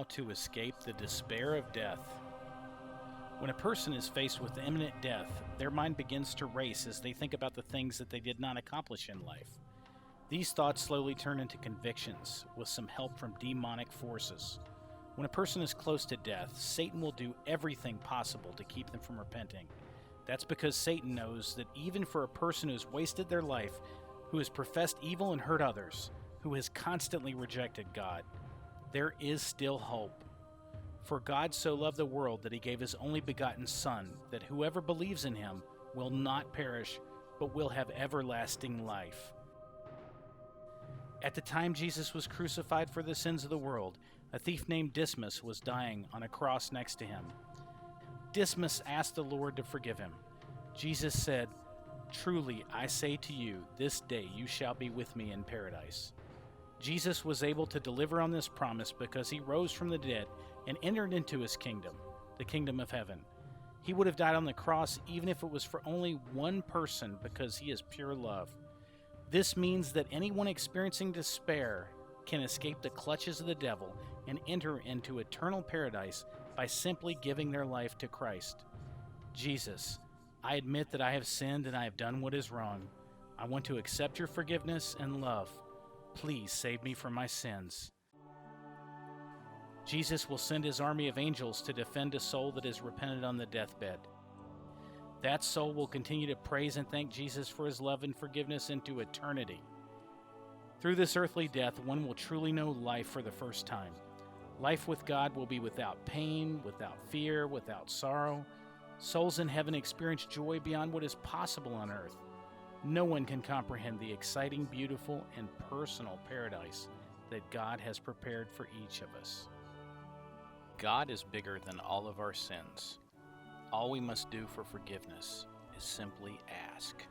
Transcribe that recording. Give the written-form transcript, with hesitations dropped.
how to escape the despair of death. When a person is faced with imminent death, their mind begins to race as they think about the things that they did not accomplish in life. These thoughts slowly turn into convictions, with some help from demonic forces. When a person is close to death, Satan will do everything possible to keep them from repenting. That's because Satan knows that even for a person who has wasted their life, who has professed evil and hurt others, who has constantly rejected God, there is still hope. For God so loved the world that he gave his only begotten Son, that whoever believes in him will not perish, but will have everlasting life. At the time Jesus was crucified for the sins of the world, a thief named Dismas was dying on a cross next to him. Dismas asked the Lord to forgive him. Jesus said, "Truly, I say to you, this day you shall be with me in paradise." Jesus was able to deliver on this promise because he rose from the dead and entered into his kingdom, the kingdom of heaven. He would have died on the cross even if it was for only one person because he is pure love. This means that anyone experiencing despair can escape the clutches of the devil and enter into eternal paradise by simply giving their life to Christ. Jesus, I admit that I have sinned and I have done what is wrong. I want to accept your forgiveness and love. Please save me from my sins. Jesus will send his army of angels to defend a soul that has repented on the deathbed. That soul will continue to praise and thank Jesus for his love and forgiveness into eternity. Through this earthly death, one will truly know life for the first time. Life with God will be without pain, without fear, without sorrow. Souls in heaven experience joy beyond what is possible on earth. No one can comprehend the exciting, beautiful, and personal paradise that God has prepared for each of us. God is bigger than all of our sins. All we must do for forgiveness is simply ask.